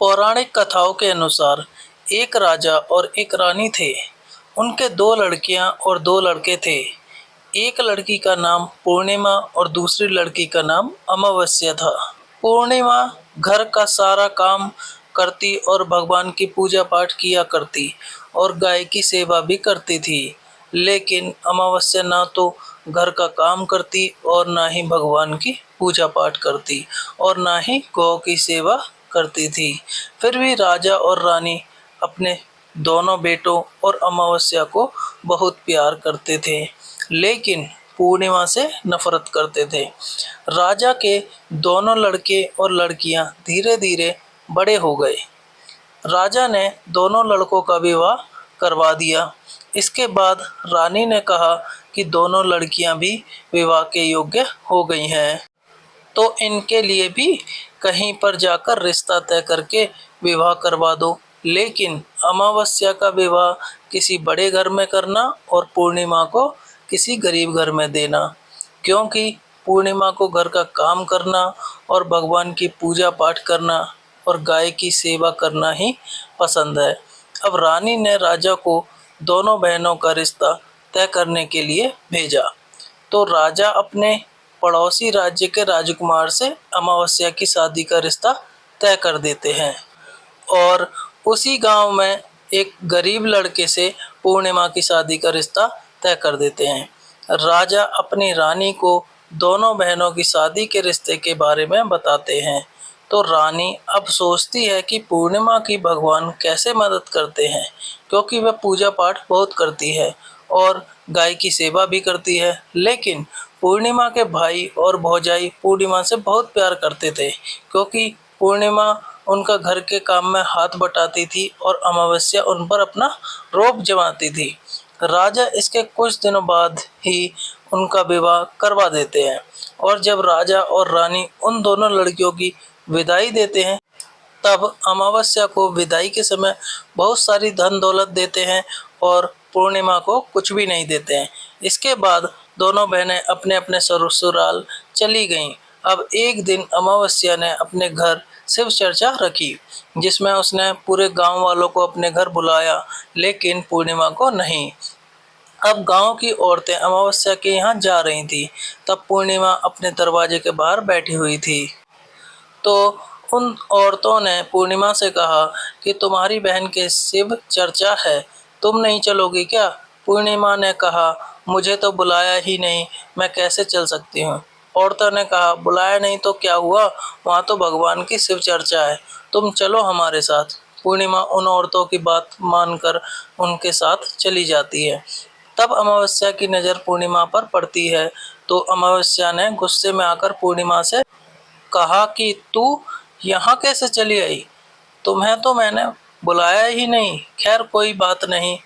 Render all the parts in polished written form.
पौराणिक कथाओं के अनुसार एक राजा और एक रानी थे। उनके दो लड़कियां और दो लड़के थे। एक लड़की का नाम पूर्णिमा और दूसरी लड़की का नाम अमावस्या था। पूर्णिमा घर का सारा काम करती और भगवान की पूजा पाठ किया करती और गाय की सेवा भी करती थी। लेकिन अमावस्या ना तो घर का काम करती और ना ही भगवान की पूजा पाठ करती और ना ही गौ की सेवा करती थी। फिर भी राजा और रानी अपने दोनों बेटों और अमावस्या को बहुत प्यार करते थे, लेकिन पूर्णिमा से नफरत करते थे। राजा के दोनों लड़के और लड़कियां धीरे धीरे बड़े हो गए। राजा ने दोनों लड़कों का विवाह करवा दिया। इसके बाद रानी ने कहा कि दोनों लड़कियां भी विवाह के योग्य हो गई हैं, तो इनके लिए भी कहीं पर जाकर रिश्ता तय करके विवाह करवा दो। लेकिन अमावस्या का विवाह किसी बड़े घर में करना और पूर्णिमा को किसी गरीब घर में देना, क्योंकि पूर्णिमा को घर का काम करना और भगवान की पूजा पाठ करना और गाय की सेवा करना ही पसंद है। अब रानी ने राजा को दोनों बहनों का रिश्ता तय करने के लिए भेजा, तो राजा अपने पड़ोसी राज्य के राजकुमार से अमावस्या की शादी का रिश्ता तय कर देते हैं और उसी गांव में एक गरीब लड़के से पूर्णिमा की शादी का रिश्ता तय कर देते हैं। राजा अपनी रानी को दोनों बहनों की शादी के रिश्ते के बारे में बताते हैं, तो रानी अब सोचती है कि पूर्णिमा की भगवान कैसे मदद करते हैं, क्योंकि वह पूजा पाठ बहुत करती है और गाय की सेवा भी करती है। लेकिन पूर्णिमा के भाई और भौजाई पूर्णिमा से बहुत प्यार करते थे, क्योंकि पूर्णिमा उनका घर के काम में हाथ बटाती थी और अमावस्या उन पर अपना रौब जमाती थी। राजा इसके कुछ दिनों बाद ही उनका विवाह करवा देते हैं और जब राजा और रानी उन दोनों लड़कियों की विदाई देते हैं, तब अमावस्या को विदाई के समय बहुत सारी धन दौलत देते हैं और पूर्णिमा को कुछ भी नहीं देते हैं। इसके बाद दोनों बहनें अपने अपने ससुराल चली गईं। अब एक दिन अमावस्या ने अपने घर शिव चर्चा रखी, जिसमें उसने पूरे गांव वालों को अपने घर बुलाया, लेकिन पूर्णिमा को नहीं। अब गांव की औरतें अमावस्या के यहाँ जा रही थी, तब पूर्णिमा अपने दरवाजे के बाहर बैठी हुई थी। तो उन औरतों ने पूर्णिमा से कहा कि तुम्हारी बहन के शिव चर्चा है, तुम नहीं चलोगी क्या? पूर्णिमा ने कहा, मुझे तो बुलाया ही नहीं, मैं कैसे चल सकती हूँ। औरतों ने कहा, बुलाया नहीं तो क्या हुआ, वहाँ तो भगवान की शिव चर्चा है, तुम चलो हमारे साथ। पूर्णिमा उन औरतों की बात मानकर उनके साथ चली जाती है। तब अमावस्या की नज़र पूर्णिमा पर पड़ती है, तो अमावस्या ने गुस्से में आकर पूर्णिमा से कहा कि तू यहाँ कैसे चली आई, तुम्हें तो मैंने बुलाया ही नहीं। खैर कोई बात नहीं,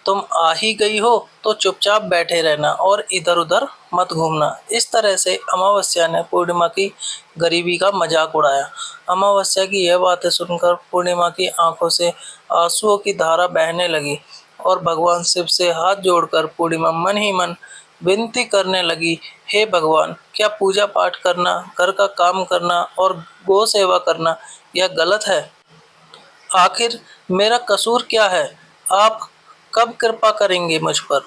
तुम आ ही गई हो तो चुपचाप बैठे रहना और इधर उधर मत घूमना। इस तरह से अमावस्या ने पूर्णिमा की गरीबी का मजाक उड़ाया। अमावस्या की यह बातें सुनकर पूर्णिमा की आंखों से आंसुओं की धारा बहने लगी और भगवान शिव से हाथ जोड़कर पूर्णिमा मन ही मन विनती करने लगी, हे भगवान, क्या पूजा पाठ करना, घर का काम करना और गौ सेवा करना यह गलत है? आखिर मेरा कसूर क्या है? आप कब कृपा करेंगे मुझ पर?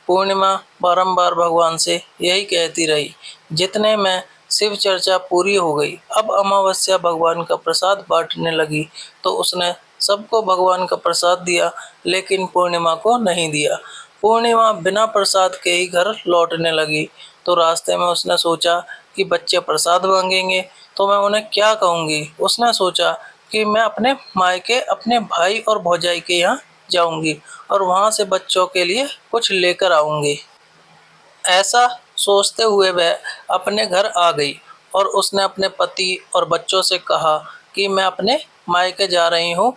पूर्णिमा बारंबार भगवान से यही कहती रही। जितने में शिव चर्चा पूरी हो गई। अब अमावस्या भगवान का प्रसाद बांटने लगी, तो उसने सबको भगवान का प्रसाद दिया, लेकिन पूर्णिमा को नहीं दिया। पूर्णिमा बिना प्रसाद के ही घर लौटने लगी, तो रास्ते में उसने सोचा कि बच्चे प्रसाद मांगेंगे तो मैं उन्हें क्या कहूँगी। उसने सोचा कि मैं अपने मायके अपने भाई और भौजाई के यहाँ जाऊंगी और वहाँ से बच्चों के लिए कुछ लेकर आऊंगी। ऐसा सोचते हुए वह अपने घर आ गई और उसने अपने पति और बच्चों से कहा कि मैं अपने मायके जा रही हूँ।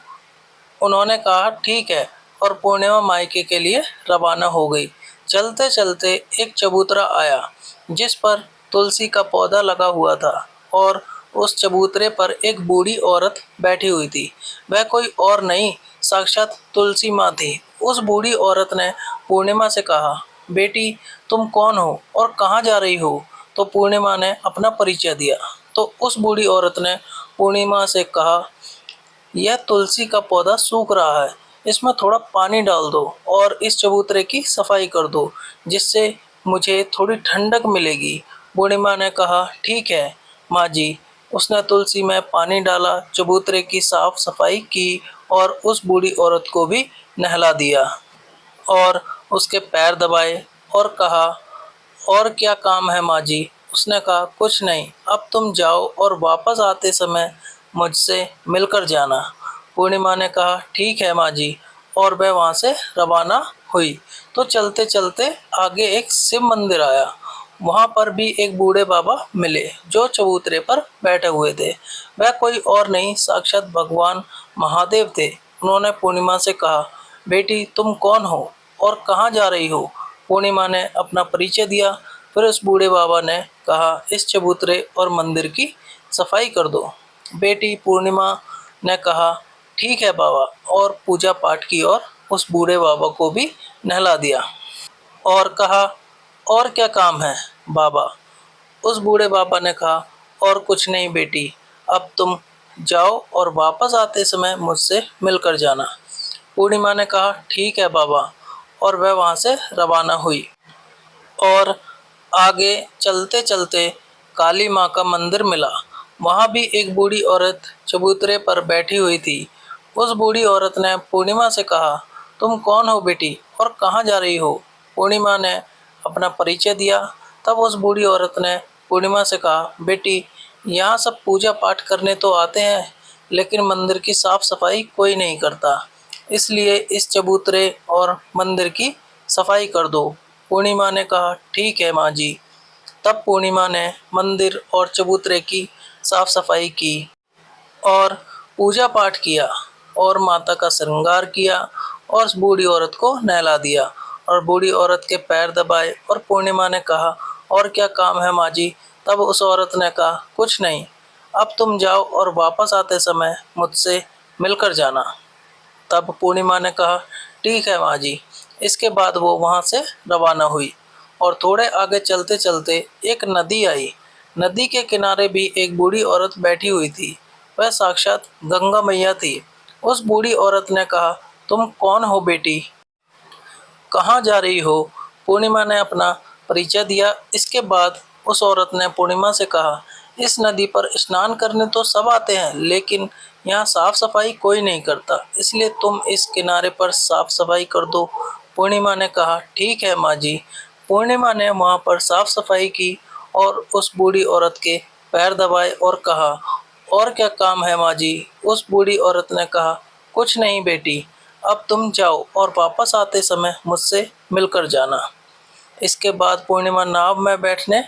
उन्होंने कहा ठीक है, और पूर्णिमा मायके के लिए रवाना हो गई। चलते चलते एक चबूतरा आया, जिस पर तुलसी का पौधा लगा हुआ था और उस चबूतरे पर एक बूढ़ी औरत बैठी हुई थी। वह कोई और नहीं, साक्षात तुलसी माँ थी। उस बूढ़ी औरत ने पूर्णिमा से कहा, बेटी तुम कौन हो और कहाँ जा रही हो? तो पूर्णिमा ने अपना परिचय दिया। तो उस बूढ़ी औरत ने पूर्णिमा से कहा, यह तुलसी का पौधा सूख रहा है, इसमें थोड़ा पानी डाल दो और इस चबूतरे की सफाई कर दो, जिससे मुझे थोड़ी ठंडक मिलेगी। बूढ़ी माँ ने कहा, ठीक है माँ जी। उसने तुलसी में पानी डाला, चबूतरे की साफ सफाई की और उस बूढ़ी औरत को भी नहला दिया और उसके पैर दबाए और कहा, और क्या काम है माँ जी? उसने कहा, कुछ नहीं, अब तुम जाओ और वापस आते समय मुझसे मिलकर जाना। पूर्णिमा ने कहा, ठीक है माँ जी, और वह वहाँ से रवाना हुई। तो चलते चलते आगे एक शिव मंदिर आया। वहाँ पर भी एक बूढ़े बाबा मिले जो चबूतरे पर बैठे हुए थे। वह कोई और नहीं, साक्षात भगवान महादेव थे। उन्होंने पूर्णिमा से कहा, बेटी तुम कौन हो और कहाँ जा रही हो? पूर्णिमा ने अपना परिचय दिया। फिर उस बूढ़े बाबा ने कहा, इस चबूतरे और मंदिर की सफाई कर दो। बेटी पूर्णिमा ने कहा, ठीक है बाबा, और पूजा पाठ की और उस बूढ़े बाबा को भी नहला दिया और कहा, और क्या काम है बाबा? उस बूढ़े बाबा ने कहा, और कुछ नहीं बेटी, अब तुम जाओ और वापस आते समय मुझसे मिलकर जाना। पूर्णिमा ने कहा, ठीक है बाबा, और वह वहाँ से रवाना हुई। और आगे चलते चलते काली माँ का मंदिर मिला। वहाँ भी एक बूढ़ी औरत चबूतरे पर बैठी हुई थी। उस बूढ़ी औरत ने पूर्णिमा से कहा, तुम कौन हो बेटी और कहाँ जा रही हो? पूर्णिमा ने अपना परिचय दिया। तब उस बूढ़ी औरत ने पूर्णिमा से कहा, बेटी यहाँ सब पूजा पाठ करने तो आते हैं, लेकिन मंदिर की साफ सफाई कोई नहीं करता, इसलिए इस चबूतरे और मंदिर की सफाई कर दो। पूर्णिमा ने कहा, ठीक है माँ जी। तब पूर्णिमा ने मंदिर और चबूतरे की साफ सफाई की और पूजा पाठ किया और माता का श्रृंगार किया और उस बूढ़ी औरत को नहला दिया और बूढ़ी औरत के पैर दबाए। और पूर्णिमा ने कहा, और क्या काम है माँ जी? तब उस औरत ने कहा, कुछ नहीं, अब तुम जाओ और वापस आते समय मुझसे मिलकर जाना। तब पूर्णिमा ने कहा, ठीक है माँ जी। इसके बाद वो वहाँ से रवाना हुई और थोड़े आगे चलते चलते एक नदी आई। नदी के किनारे भी एक बूढ़ी औरत बैठी हुई थी। वह साक्षात गंगा मैया थी। उस बूढ़ी औरत ने कहा, तुम कौन हो बेटी? कहाँ जा रही हो? पूर्णिमा ने अपना परिचय दिया। इसके बाद उस औरत ने पूर्णिमा से कहा, इस नदी पर स्नान करने तो सब आते हैं, लेकिन यहाँ साफ सफाई कोई नहीं करता, इसलिए तुम इस किनारे पर साफ सफाई कर दो। पूर्णिमा ने कहा, ठीक है माँ जी। पूर्णिमा ने वहाँ पर साफ सफाई की और उस बूढ़ी औरत के पैर दबाए और कहा, और क्या काम है माँ जी? उस बूढ़ी औरत ने कहा, कुछ नहीं बेटी, अब तुम जाओ और वापस आते समय मुझसे मिलकर जाना। इसके बाद पूर्णिमा नाव में बैठने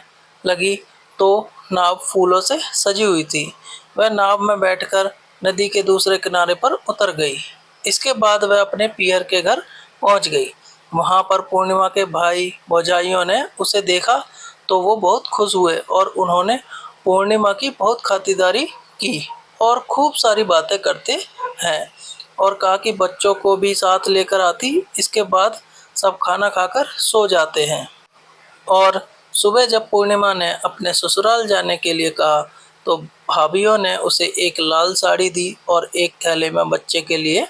लगी तो नाव फूलों से सजी हुई थी। वह नाव में बैठकर नदी के दूसरे किनारे पर उतर गई। इसके बाद वह अपने पियर के घर पहुंच गई। वहां पर पूर्णिमा के भाई भौजाइयों ने उसे देखा तो वो बहुत खुश हुए और उन्होंने पूर्णिमा की बहुत खातिरदारी की और खूब सारी बातें करते हैं और कहा कि बच्चों को भी साथ लेकर आती। इसके बाद सब खाना खाकर सो जाते हैं और सुबह जब पूर्णिमा ने अपने ससुराल जाने के लिए कहा तो भाभीियों ने उसे एक लाल साड़ी दी और एक थैले में बच्चे के लिए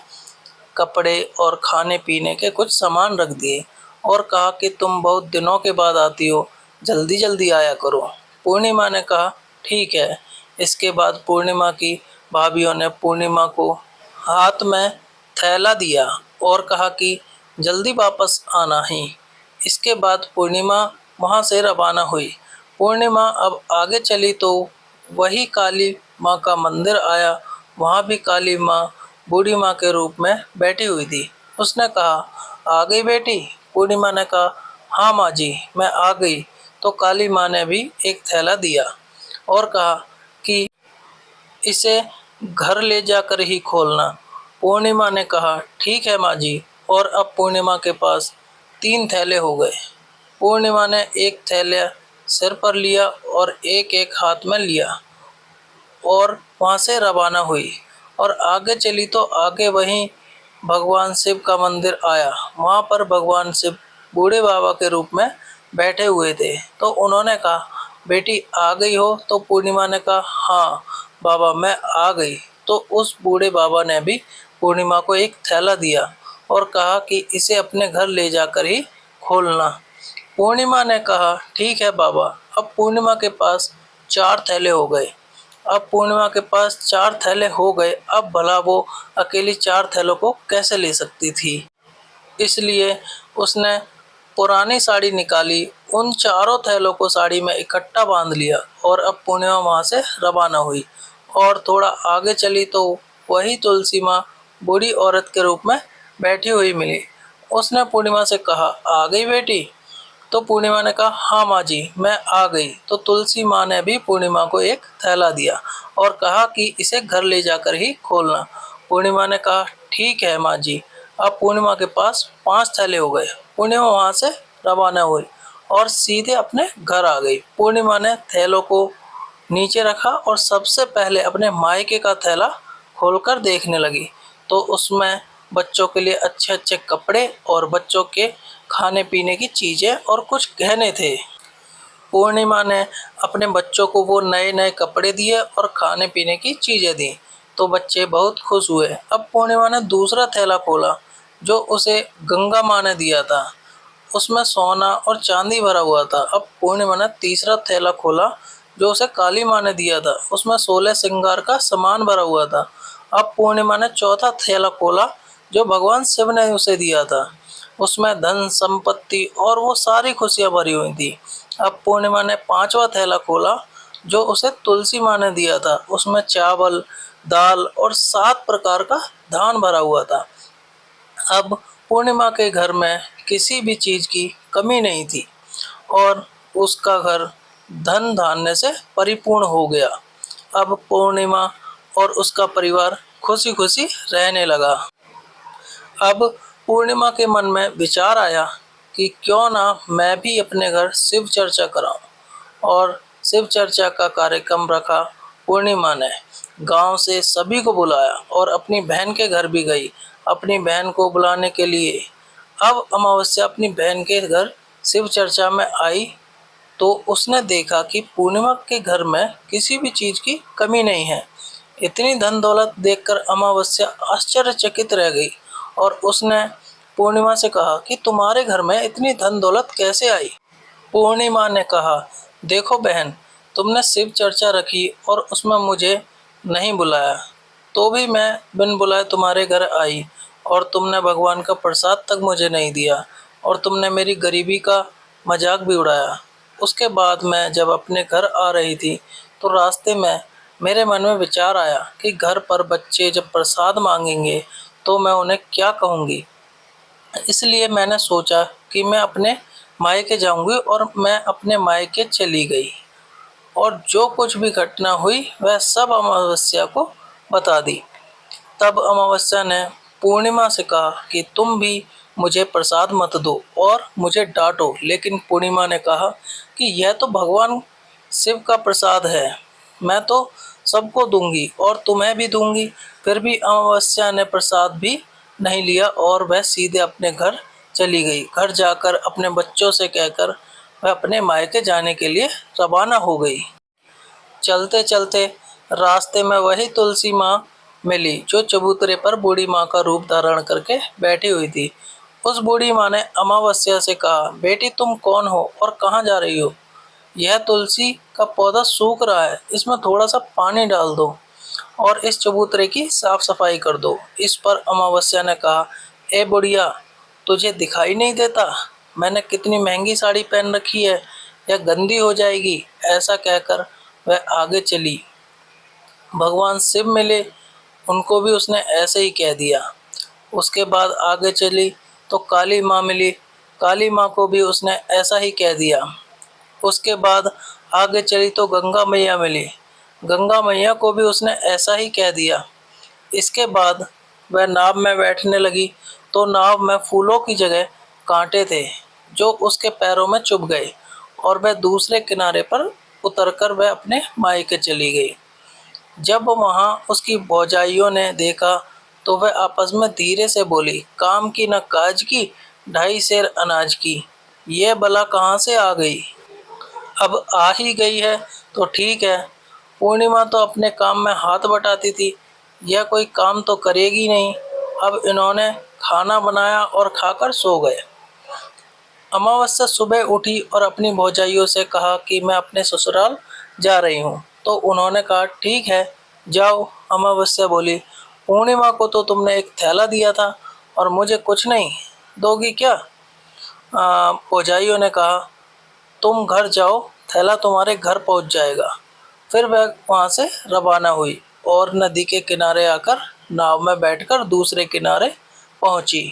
कपड़े और खाने पीने के कुछ सामान रख दिए और कहा कि तुम बहुत दिनों के बाद आती हो, जल्दी जल्दी आया करो। पूर्णिमा ने कहा, ठीक है। इसके बाद पूर्णिमा की भाभीियों ने पूर्णिमा को हाथ में थैला दिया और कहा कि जल्दी वापस आना ही। इसके बाद पूर्णिमा वहाँ से रवाना हुई। पूर्णिमा अब आगे चली तो वही काली माँ का मंदिर आया। वहाँ भी काली माँ बूढ़ी माँ के रूप में बैठी हुई थी। उसने कहा, आ गई बेटी? पूर्णिमा ने कहा, हाँ माँ जी, मैं आ गई। तो काली माँ ने भी एक थैला दिया और कहा कि इसे घर ले जाकर ही खोलना। पूर्णिमा ने कहा, ठीक है माँ जी। और अब पूर्णिमा के पास 3 थैले हो गए। पूर्णिमा ने एक थैला सिर पर लिया और एक एक हाथ में लिया और वहाँ से रवाना हुई और आगे चली तो आगे वहीं भगवान शिव का मंदिर आया। वहाँ पर भगवान शिव बूढ़े बाबा के रूप में बैठे हुए थे। तो उन्होंने कहा, बेटी आ गई हो? तो पूर्णिमा ने कहा, हाँ बाबा, मैं आ गई। तो उस बूढ़े बाबा ने भी पूर्णिमा को एक थैला दिया और कहा कि इसे अपने घर ले जाकर ही खोलना। पूर्णिमा ने कहा ठीक है बाबा। अब पूर्णिमा के पास 4 थैले हो गए। अब पूर्णिमा के पास 4 थैले हो गए। अब भला वो अकेली 4 थैलों को कैसे ले सकती थी। इसलिए उसने पुरानी साड़ी निकाली, उन चारों थैलों को साड़ी में इकट्ठा बांध लिया और अब पूर्णिमा वहाँ से रवाना हुई और थोड़ा आगे चली तो वही तुलसी माँ बूढ़ी औरत के रूप में बैठी हुई मिली। उसने पूर्णिमा से कहा आ गई बेटी। तो पूर्णिमा ने कहा हाँ माँ जी मैं आ गई। तो तुलसी माँ ने भी पूर्णिमा को एक थैला दिया और कहा कि इसे घर ले जाकर ही खोलना। पूर्णिमा ने कहा ठीक है माँ जी। अब पूर्णिमा के पास 5 थैले हो गए। पूर्णिमा वहाँ से रवाना हुई और सीधे अपने घर आ गई। पूर्णिमा ने थैलों को नीचे रखा और सबसे पहले अपने मायके का थैला खोलकर देखने लगी तो उसमें बच्चों के लिए अच्छे अच्छे कपड़े और बच्चों के खाने पीने की चीज़ें और कुछ गहने थे। पूर्णिमा ने अपने बच्चों को वो नए नए कपड़े दिए और खाने पीने की चीज़ें दी तो बच्चे बहुत खुश हुए। अब पूर्णिमा ने दूसरा थैला खोला जो उसे गंगा माँ ने दिया था। उसमें सोना और चांदी भरा हुआ था। अब पूर्णिमा ने तीसरा थैला खोला जो उसे काली माँ ने दिया था। उसमें 16 श्रृंगार का सामान भरा हुआ था। अब पूर्णिमा ने चौथा थैला खोला जो भगवान शिव ने उसे दिया था। उसमें धन संपत्ति और वो सारी खुशियाँ भरी हुई थी। अब पूर्णिमा ने पांचवा थैला खोला जो उसे तुलसी माँ ने दिया था। उसमें चावल, दाल और 7 प्रकार का धान भरा हुआ था। अब पूर्णिमा के घर में किसी भी चीज़ की कमी नहीं थी और उसका घर धन धान्य से परिपूर्ण हो गया। अब पूर्णिमा और उसका परिवार खुशी खुशी रहने लगा। अब पूर्णिमा के मन में विचार आया कि क्यों ना मैं भी अपने घर शिव चर्चा कराऊं और शिव चर्चा का कार्यक्रम रखा। पूर्णिमा ने गांव से सभी को बुलाया और अपनी बहन के घर भी गई अपनी बहन को बुलाने के लिए। अब अमावस्या अपनी बहन के घर शिव चर्चा में आई तो उसने देखा कि पूर्णिमा के घर में किसी भी चीज़ की कमी नहीं है। इतनी धन दौलत देखकर अमावस्या आश्चर्यचकित रह गई और उसने पूर्णिमा से कहा कि तुम्हारे घर में इतनी धन दौलत कैसे आई। पूर्णिमा ने कहा देखो बहन, तुमने शिव चर्चा रखी और उसमें मुझे नहीं बुलाया तो भी मैं बिन बुलाए तुम्हारे घर आई और तुमने भगवान का प्रसाद तक मुझे नहीं दिया और तुमने मेरी गरीबी का मजाक भी उड़ाया। उसके बाद मैं जब अपने घर आ रही थी तो रास्ते में मेरे मन में विचार आया कि घर पर बच्चे जब प्रसाद मांगेंगे तो मैं उन्हें क्या कहूँगी। इसलिए मैंने सोचा कि मैं अपने मायके जाऊंगी और मैं अपने मायके चली गई और जो कुछ भी घटना हुई वह सब अमावस्या को बता दी। तब अमावस्या ने पूर्णिमा से कहा कि तुम भी मुझे प्रसाद मत दो और मुझे डांटो। लेकिन पूर्णिमा ने कहा कि यह तो भगवान शिव का प्रसाद है, मैं तो सबको दूंगी और तुम्हें भी दूंगी। फिर भी अमावस्या ने प्रसाद भी नहीं लिया और वह सीधे अपने घर चली गई। घर जाकर अपने बच्चों से कहकर वह अपने मायके जाने के लिए रवाना हो गई। चलते चलते रास्ते में वही तुलसी माँ मिली जो चबूतरे पर बूढ़ी माँ का रूप धारण करके बैठी हुई थी। उस बूढ़ी माँ ने अमावस्या से कहा बेटी तुम कौन हो और कहाँ जा रही हो। यह तुलसी का पौधा सूख रहा है, इसमें थोड़ा सा पानी डाल दो और इस चबूतरे की साफ सफाई कर दो। इस पर अमावस्या ने कहा ए बुढ़िया, तुझे दिखाई नहीं देता मैंने कितनी महंगी साड़ी पहन रखी है, यह गंदी हो जाएगी। ऐसा कहकर वह आगे चली। भगवान शिव मिले, उनको भी उसने ऐसे ही कह दिया। उसके बाद आगे चली तो काली माँ मिली, काली माँ को भी उसने ऐसा ही कह दिया। उसके बाद आगे चली तो गंगा मैया मिली, गंगा मैया को भी उसने ऐसा ही कह दिया। इसके बाद वह नाव में बैठने लगी तो नाव में फूलों की जगह कांटे थे जो उसके पैरों में चुभ गए और वह दूसरे किनारे पर उतरकर वह अपने मायके चली गई। जब वहाँ उसकी भौजाइयों ने देखा तो वह आपस में धीरे से बोली काम की न काज की, 2.5 सेर अनाज की, ये बला कहाँ से आ गई। अब आ ही गई है तो ठीक है। पूर्णिमा तो अपने काम में हाथ बटाती थी, यह कोई काम तो करेगी नहीं। अब इन्होंने खाना बनाया और खाकर सो गए। अमावस्या सुबह उठी और अपनी भौजाइयों से कहा कि मैं अपने ससुराल जा रही हूँ। तो उन्होंने कहा ठीक है जाओ। अमावस्या बोली, पूर्णिमा को तो तुमने एक थैला दिया था और मुझे कुछ नहीं दोगी क्या? भौजाइयों ने कहा तुम घर जाओ, थैला तुम्हारे घर पहुंच जाएगा। फिर वह वहां से रवाना हुई और नदी के किनारे आकर नाव में बैठकर दूसरे किनारे पहुंची।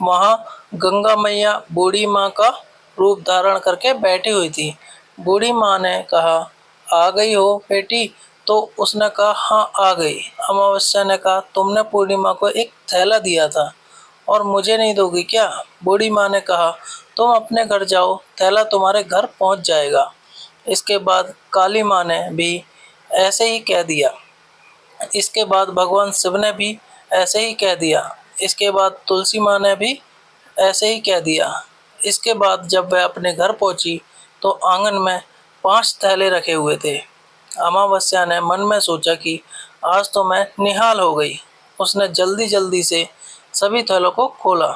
वहां गंगा मैया बूढ़ी माँ का रूप धारण करके बैठी हुई थी। बूढ़ी माँ ने कहा आ गई हो बेटी? तो उसने कहा हाँ आ गई। अमावस्या ने कहा तुमने पूर्णिमा को एक थैला दिया था और मुझे नहीं दोगी क्या? बूढ़ी माँ ने कहा तुम अपने घर जाओ, थैला तुम्हारे घर पहुंच जाएगा। इसके बाद काली माँ ने भी ऐसे ही कह दिया। इसके बाद भगवान शिव ने भी ऐसे ही कह दिया। इसके बाद तुलसी माँ ने भी ऐसे ही कह दिया। इसके बाद जब वह अपने घर पहुंची तो आंगन में 5 थैले रखे हुए थे। अमावस्या ने मन में सोचा कि आज तो मैं निहाल हो गई। उसने जल्दी जल्दी से सभी थैलों को खोला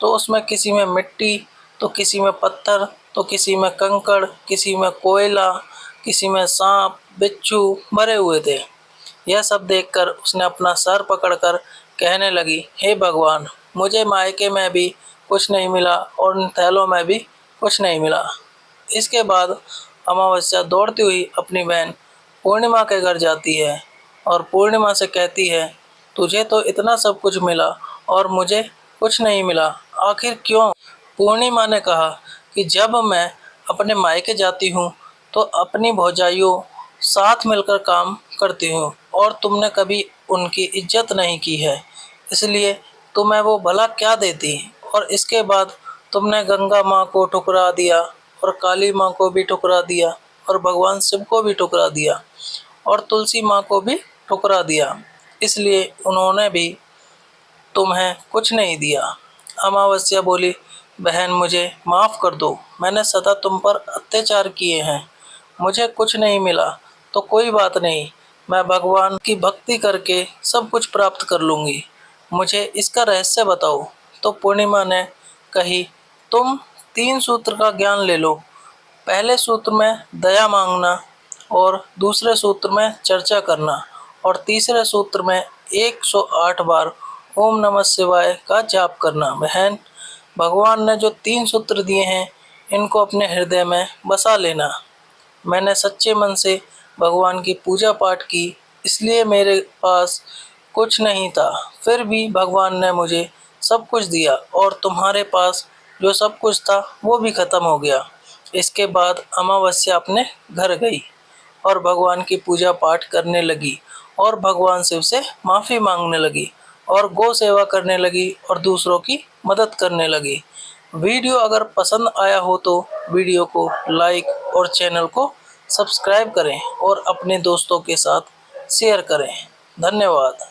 तो उसमें किसी में मिट्टी, तो किसी में पत्थर, तो किसी में कंकड़, किसी में कोयला, किसी में सांप बिच्छू भरे हुए थे। यह सब देखकर उसने अपना सर पकड़कर कहने लगी, हे भगवान, मुझे मायके में भी कुछ नहीं मिला और उन थैलों में भी कुछ नहीं मिला। इसके बाद अमावस्या दौड़ती हुई अपनी बहन पूर्णिमा के घर जाती है और पूर्णिमा से कहती है, तुझे तो इतना सब कुछ मिला और मुझे कुछ नहीं मिला, आखिर क्यों? पूर्णिमा ने कहा कि जब मैं अपने मायके जाती हूँ तो अपनी भौजाइयों साथ मिलकर काम करती हूँ और तुमने कभी उनकी इज्जत नहीं की है, इसलिए तुम्हें वो भला क्या देती। और इसके बाद तुमने गंगा माँ को ठुकरा दिया और काली माँ को भी ठुकरा दिया और भगवान शिव को भी ठुकरा दिया और तुलसी माँ को भी ठुकरा दिया, इसलिए उन्होंने भी तुम्हें कुछ नहीं दिया। अमावस्या बोली, बहन मुझे माफ़ कर दो, मैंने सदा तुम पर अत्याचार किए हैं, मुझे कुछ नहीं मिला तो कोई बात नहीं, मैं भगवान की भक्ति करके सब कुछ प्राप्त कर लूँगी, मुझे इसका रहस्य बताओ। तो पूर्णिमा ने कही, तुम 3 सूत्र का ज्ञान ले लो। पहले सूत्र में दया मांगना और दूसरे सूत्र में चर्चा करना और तीसरे सूत्र में 108 बार ओम नमः शिवाय का जाप करना। बहन, भगवान ने जो 3 सूत्र दिए हैं इनको अपने हृदय में बसा लेना। मैंने सच्चे मन से भगवान की पूजा पाठ की, इसलिए मेरे पास कुछ नहीं था, फिर भी भगवान ने मुझे सब कुछ दिया और तुम्हारे पास जो सब कुछ था वो भी खत्म हो गया। इसके बाद अमावस्या अपने घर गई और भगवान की पूजा पाठ करने लगी और भगवान शिव से माफ़ी मांगने लगी और गौ सेवा करने लगी और दूसरों की मदद करने लगी। वीडियो अगर पसंद आया हो तो वीडियो को लाइक और चैनल को सब्सक्राइब करें और अपने दोस्तों के साथ शेयर करें। धन्यवाद।